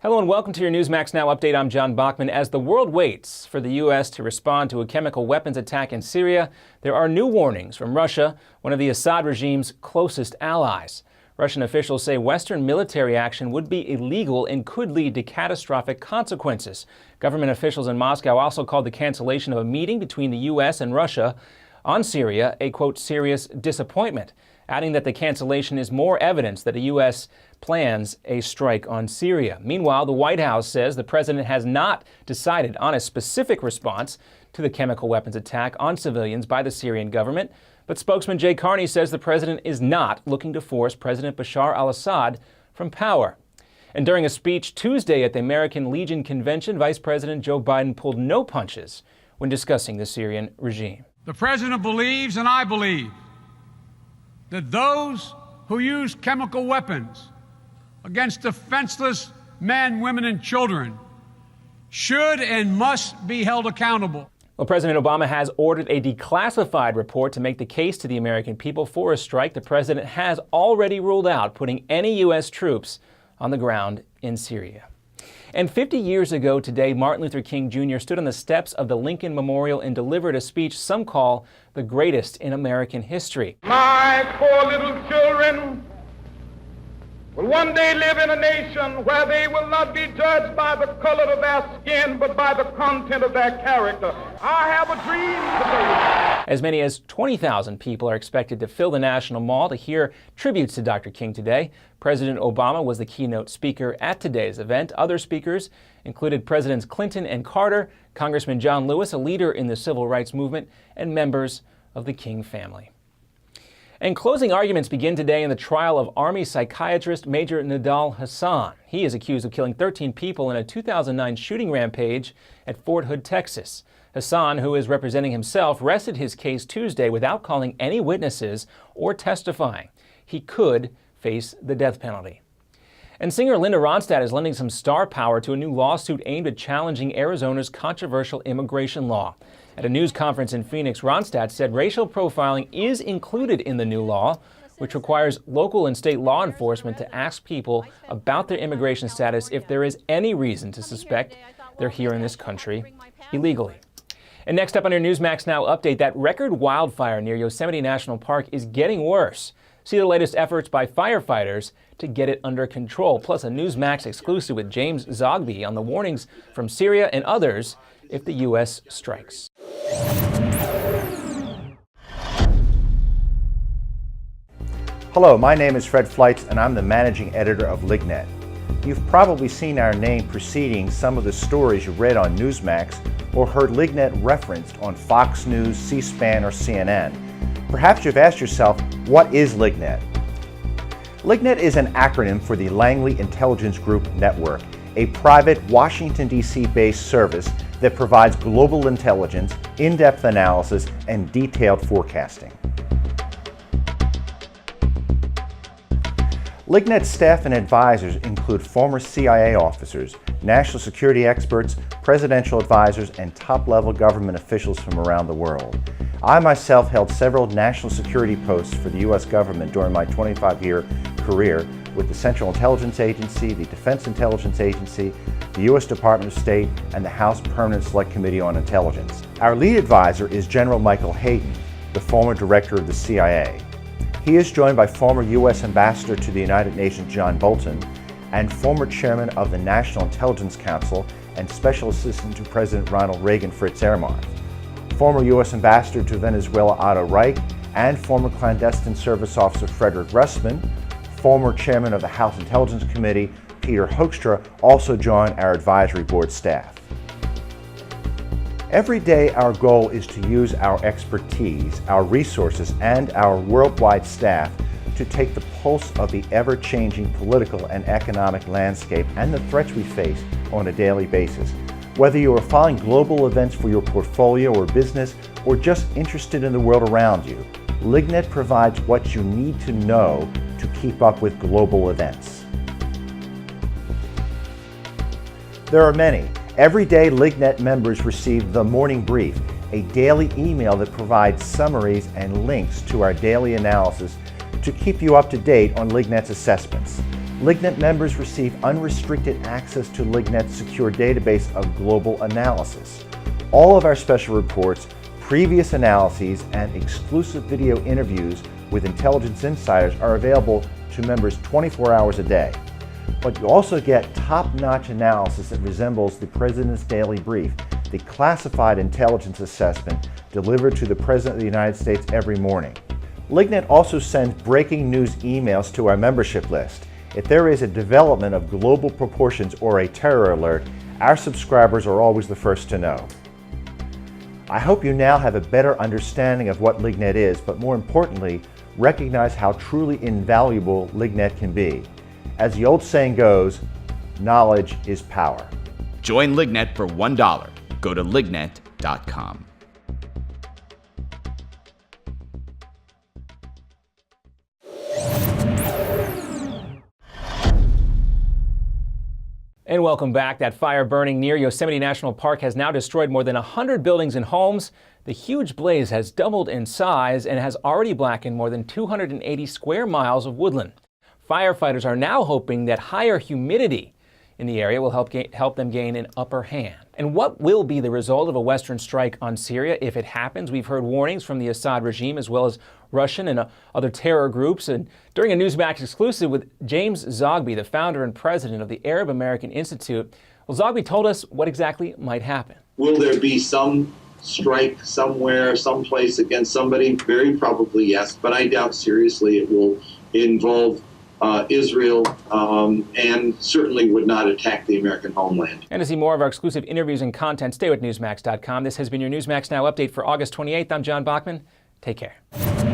Hello and welcome to your Newsmax Now update. I'm John Bachman. As the world waits for the U.S. to respond to a chemical weapons attack in Syria, there are new warnings from Russia, one of the Assad regime's closest allies. Russian officials say Western military action would be illegal and could lead to catastrophic consequences. Government officials in Moscow also called the cancellation of a meeting between the U.S. and Russia on Syria a, quote, serious disappointment, adding that the cancellation is more evidence that the U.S. plans a strike on Syria. Meanwhile, the White House says the president has not decided on a specific response to the chemical weapons attack on civilians by the Syrian government, but spokesman Jay Carney says the president is not looking to force President Bashar al-Assad from power. And during a speech Tuesday at the American Legion Convention, Vice President Joe Biden pulled no punches when discussing the Syrian regime. The president believes, and I believe, that those who use chemical weapons against defenseless men, women, and children should and must be held accountable. Well, President Obama has ordered a declassified report to make the case to the American people for a strike. The president has already ruled out putting any U.S. troops on the ground in Syria. And 50 years ago today, Martin Luther King Jr. stood on the steps of the Lincoln Memorial and delivered a speech some call the greatest in American history. My poor little children will one day live in a nation where they will not be judged by the color of their skin, but by the content of their character. I have a dream today. As many as 20,000 people are expected to fill the National Mall to hear tributes to Dr. King today. President Obama was the keynote speaker at today's event. Other speakers included Presidents Clinton and Carter, Congressman John Lewis, a leader in the civil rights movement, and members of the King family. And closing arguments begin today in the trial of Army psychiatrist Major Nidal Hasan. He is accused of killing 13 people in a 2009 shooting rampage at Fort Hood, Texas. Hasan, who is representing himself, rested his case Tuesday without calling any witnesses or testifying. He could face the death penalty. And singer Linda Ronstadt is lending some star power to a new lawsuit aimed at challenging Arizona's controversial immigration law. At a news conference in Phoenix, Ronstadt said racial profiling is included in the new law, which requires local and state law enforcement to ask people about their immigration status if there is any reason to suspect they're here in this country illegally. And next up on your Newsmax Now update, that record wildfire near Yosemite National Park is getting worse. See the latest efforts by firefighters to get it under control, plus a Newsmax exclusive with James Zogby on the warnings from Syria and others if the U.S. strikes. Hello, my name is Fred Fleitz and I'm the managing editor of LigNet. You've probably seen our name preceding some of the stories you read on Newsmax or heard LigNet referenced on Fox News, C-SPAN, or CNN. Perhaps you've asked yourself, what is LigNet? LigNet is an acronym for the Langley Intelligence Group Network, a private Washington, D.C. based service that provides global intelligence, in-depth analysis, and detailed forecasting. LigNet's staff and advisors include former CIA officers, national security experts, presidential advisors, and top-level government officials from around the world. I myself held several national security posts for the U.S. government during my 25-year career with the Central Intelligence Agency, the Defense Intelligence Agency, the U.S. Department of State, and the House Permanent Select Committee on Intelligence. Our lead advisor is General Michael Hayden, the former director of the CIA. He is joined by former U.S. Ambassador to the United Nations John Bolton and former chairman of the National Intelligence Council and Special Assistant to President Ronald Reagan Fritz Ehrmann, former U.S. Ambassador to Venezuela Otto Reich, and former clandestine service officer Frederick Russman. Former chairman of the House Intelligence Committee Peter Hoekstra also joined our advisory board staff. Every day our goal is to use our expertise, our resources, and our worldwide staff to take the pulse of the ever-changing political and economic landscape and the threats we face on a daily basis. Whether you are following global events for your portfolio or business, or just interested in the world around you, LigNet provides what you need to know to keep up with global events. There are many. Every day, LigNet members receive the Morning Brief, a daily email that provides summaries and links to our daily analysis to keep you up to date on LigNet's assessments. LigNet members receive unrestricted access to LigNet's secure database of global analysis. All of our special reports, previous analyses, and exclusive video interviews with intelligence insiders are available to members 24 hours a day. But you also get top-notch analysis that resembles the President's Daily Brief, the classified intelligence assessment delivered to the President of the United States every morning. LigNet also sends breaking news emails to our membership list. If there is a development of global proportions or a terror alert, our subscribers are always the first to know. I hope you now have a better understanding of what LigNet is, but more importantly, recognize how truly invaluable LigNet can be. As the old saying goes, knowledge is power. Join LigNet for $1. Go to lignet.com. And welcome back. That fire burning near Yosemite National Park has now destroyed more than 100 buildings and homes. The huge blaze has doubled in size and has already blackened more than 280 square miles of woodland. Firefighters are now hoping that higher humidity in the area will help them gain an upper hand. And what will be the result of a Western strike on Syria if it happens? We've heard warnings from the Assad regime as well as Russian and other terror groups. And during a Newsmax exclusive with James Zogby, the founder and president of the Arab American Institute, well, Zogby told us what exactly might happen. Will there be some strike somewhere, someplace against somebody? Very probably yes, but I doubt seriously it will involve Israel, and certainly would not attack the American homeland. And to see more of our exclusive interviews and content, stay with Newsmax.com. This has been your Newsmax Now update for August 28th. I'm John Bachman. Take care.